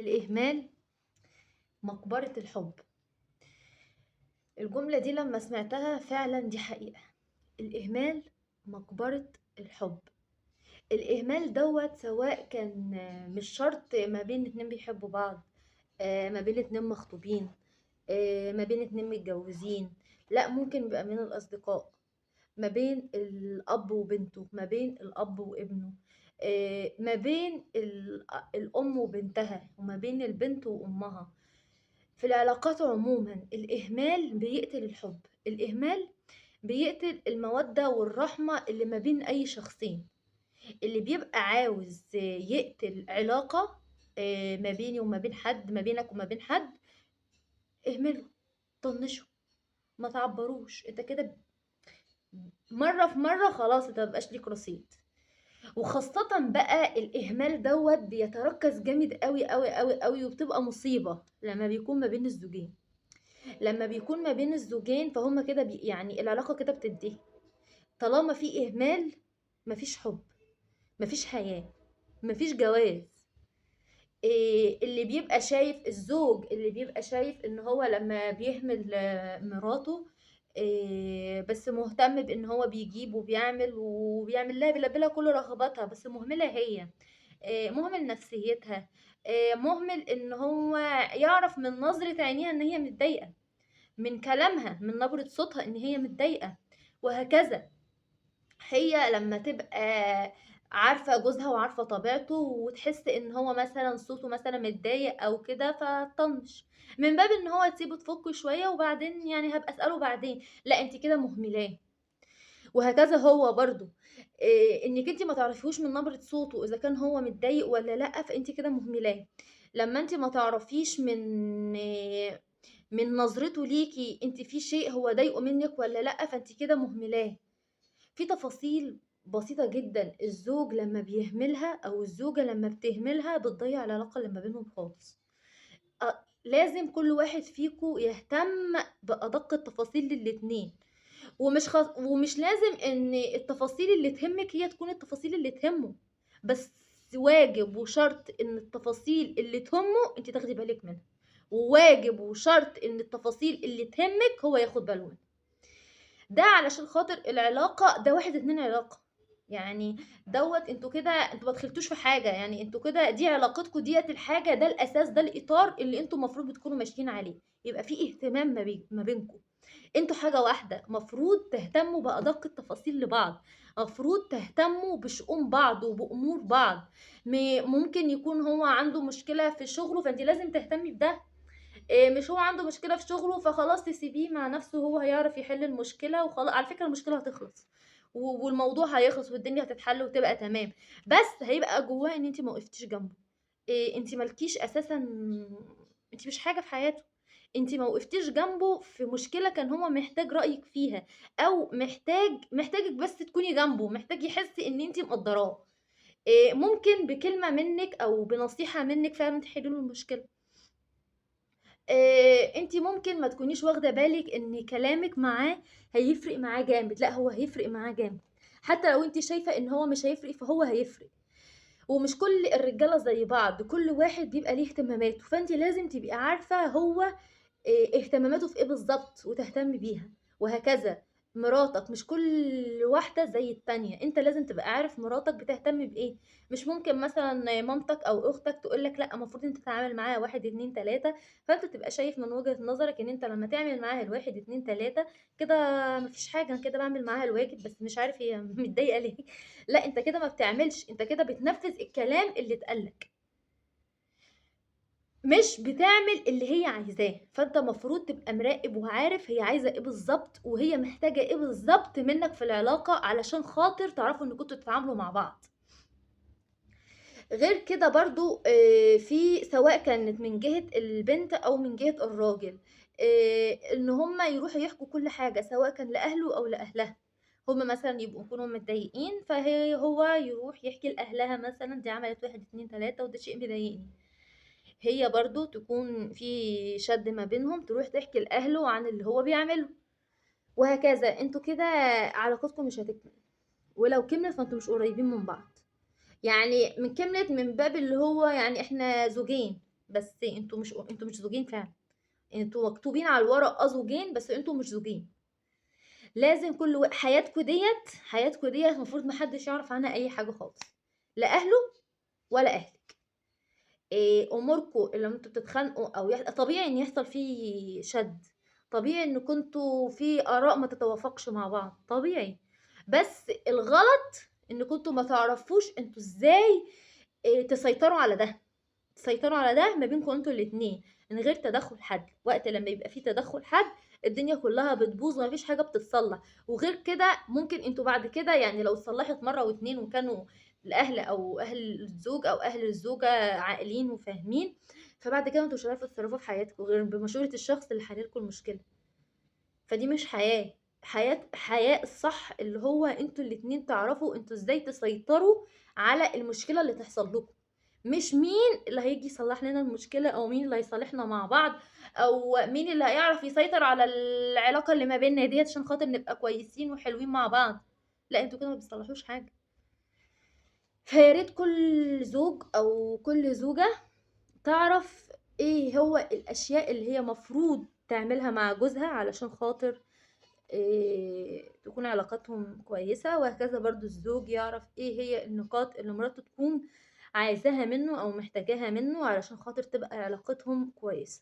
الإهمال مقبرة الحب. الجملة دي لما سمعتها فعلا دي حقيقة. الإهمال مقبرة الحب. الإهمال دوت سواء كان مش شرط ما بين اتنين بيحبوا بعض، ما بين اتنين مخطوبين، ما بين اتنين متجوزين. لا، ممكن يبقى من الأصدقاء، ما بين الأب وبنته، ما بين الأب وابنه، ما بين الأم وبنتها، وما بين البنت وأمها. في العلاقات عموما الإهمال بيقتل الحب. الإهمال بيقتل المودة والرحمة اللي ما بين أي شخصين. اللي بيبقى عاوز يقتل علاقة ما بيني وما بين حد، ما بينك وما بين حد، اهمله، طنشه، ما تعبروش. انت كده مرة في مرة خلاص انت مبقاش ليك رصيد. وخاصة بقى الإهمال دوت بيتركز جامد قوي قوي قوي قوي، وبتبقى مصيبة لما بيكون ما بين الزوجين. لما بيكون ما بين الزوجين فهم كده يعني العلاقة كده بتنتهي. طالما في إهمال مفيش حب، مفيش حياة، مفيش جواز. اللي بيبقى شايف الزوج، اللي بيبقى شايف ان هو لما بيهمل مراته، بس مهتم بان هو بيجيب وبيعمل لها بيلبي لها كل رغباتها، بس مهملة هي، مهمل نفسيتها، مهمل ان هو يعرف من نظرة عينيها ان هي متضايقة، من كلامها، من نبرة صوتها ان هي متضايقة، وهكذا. هي لما تبقى عارفة جوزها وعارفة طبيعته، وتحس ان هو مثلا صوته مثلا متضايق او كده، فتطنش من باب ان هو تسيبه تفك شوية وبعدين يعني هبقى اسأله بعدين. لا، انت كده مهملاه. وهكذا هو برضو، انك انت ما تعرفيهوش من نبرة صوته اذا كان هو متضايق ولا لا، فانت كده مهملاه. لما انت ما تعرفيش من نظرته ليكي انت في شيء هو ضايقه منك ولا لا، فانت كده مهملاه. في تفاصيل بسيطة جدا الزوج لما بيهملها أو الزوجة لما بتهملها بتضيع العلاقة اللي ما بينهم خالص. لازم كل واحد فيكو يهتم بأدق التفاصيل للاتنين. ومش لازم ان التفاصيل اللي تهمك هي تكون التفاصيل اللي تهمه، بس واجب وشرط ان التفاصيل اللي تهمه انت تاخدي بالك منها، وواجب وشرط ان التفاصيل اللي تهمك هو ياخد باله منها. ده علشان خاطر العلاقة ده واحد اتنين علاقة. يعني دوت انتوا كده انتوا ما دخلتوش في حاجة، يعني انتوا كده دي علاقتكم ديت الحاجة، ده الأساس، ده الإطار اللي انتوا المفروض بتكونوا ماشيين عليه. يبقى في اهتمام ما بينكم. انتوا حاجة واحدة، مفروض تهتموا بأدق التفاصيل لبعض، مفروض تهتموا بشؤون بعض وبأمور بعض. ممكن يكون هو عنده مشكلة في شغله فانت لازم تهتمي بده. مش هو عنده مشكلة في شغله فخلاص تسيبيه مع نفسه، هو هيعرف يحل المشكلة وخلاص. على فكرة المشكلة هتخلص والموضوع هيخلص والدنيا هتتحل وتبقى تمام، بس هيبقى جواه ان انت ما وقفتيش جنبه. انت مالكيش اساسا، انت مش حاجة في حياته. انت ما وقفتيش جنبه في مشكلة كان هو محتاج رأيك فيها، او محتاجك بس تكوني جنبه، محتاج يحس ان انت مقدراه. ممكن بكلمة منك او بنصيحة منك فعلا تحلوا له المشكلة. انت ممكن ما تكونيش واخده بالك ان كلامك معاه هيفرق معاه جامد، لا هو هيفرق معاه جامد. حتى لو انت شايفه ان هو مش هيفرق فهو هيفرق. ومش كل الرجاله زي بعض، كل واحد بيبقى ليه اهتماماته، فانت لازم تبقي عارفه هو اهتماماته في ايه بالظبط وتهتمي بيها. وهكذا مراتك مش كل واحدة زي التانية، انت لازم تبقى عارف مراتك بتهتم بايه. مش ممكن مثلا مامتك او اختك تقولك لا المفروض انت تتعامل معاها واحد اتنين تلاتة، فانت تبقى شايف من وجهة نظرك ان انت لما تعمل معاها الواحد اتنين تلاتة كده مفيش حاجة، انا كده بعمل معاها الواجب بس مش عارف هي متضايقة ليه. لا، انت كده ما بتعملش، انت كده بتنفذ الكلام اللي اتقالك، مش بتعمل اللي هي عايزاه. فانت مفروض تبقى مراقب وعارف هي عايزه ايه بالظبط وهي محتاجه ايه بالظبط منك في العلاقه، علشان خاطر تعرفوا ان كنتوا تتعاملوا مع بعض. غير كده برضو في سواء كانت من جهة البنت او من جهة الراجل، ان هما يروحوا يحكوا كل حاجة سواء كان لأهله او لأهلها. هما مثلا يكونوا متضايقين هو يروح يحكي لأهلها مثلا دي عملت واحد اتنين تلاتة وده شيء مضايقني. هي برضو تكون في شد ما بينهم تروح تحكي لأهله عن اللي هو بيعمله. وهكذا انتوا كده علاقتكم مش هتكمل، ولو كملت فانتوا مش قريبين من بعض. يعني من كملت من باب اللي هو يعني احنا زوجين، بس انتوا مش زوجين فعلا. انتوا مكتوبين على الورق زوجين، بس انتوا مش زوجين. لازم حياتكوا ديت المفروض محدش يعرف عنها اي حاجة خالص، لا اهله ولا اهل. اموركم اللي انتوا بتتخانقوا طبيعي ان يحصل فيه شد، طبيعي ان كنتوا في اراء ما تتوافقش مع بعض، طبيعي. بس الغلط ان كنتوا ما تعرفوش انتوا ازاي تسيطروا على ده، تسيطروا على ده ما بينكم انتوا الاتنين من غير تدخل حد. وقت لما يبقى فيه تدخل حد الدنيا كلها بتبوظ ومفيش حاجة بتتصلح. وغير كده ممكن انتوا بعد كده يعني لو اتصلحت مرة واتنين وكانوا الاهل او اهل الزوج او اهل الزوجة عاقلين وفاهمين، فبعد كده انتوا مش هتعرفوا تتصرفوا في حياتكم غير بمشورة الشخص اللي حللكم المشكلة. فدي مش حياة الصح اللي هو انتوا الاتنين تعرفوا انتوا ازاي تسيطروا على المشكلة اللي تحصل لكم، مش مين اللي هيجي يصلح لنا المشكلة او مين اللي هيصالحنا مع بعض، او مين اللي هيعرف يسيطر على العلاقة اللي ما بيننا ديت عشان خاطر نبقى كويسين وحلوين مع بعض. لا، انتوا كده ما بتصلحوش حاجة. فيا ريت كل زوج او كل زوجة تعرف ايه هو الاشياء اللي هي مفروض تعملها مع جوزها علشان خاطر تكون علاقتهم كويسة، وهكذا برضو الزوج يعرف ايه هي النقاط اللي مراته تكون عايزاها منه او محتاجاها منه علشان خاطر تبقى علاقتهم كويسة.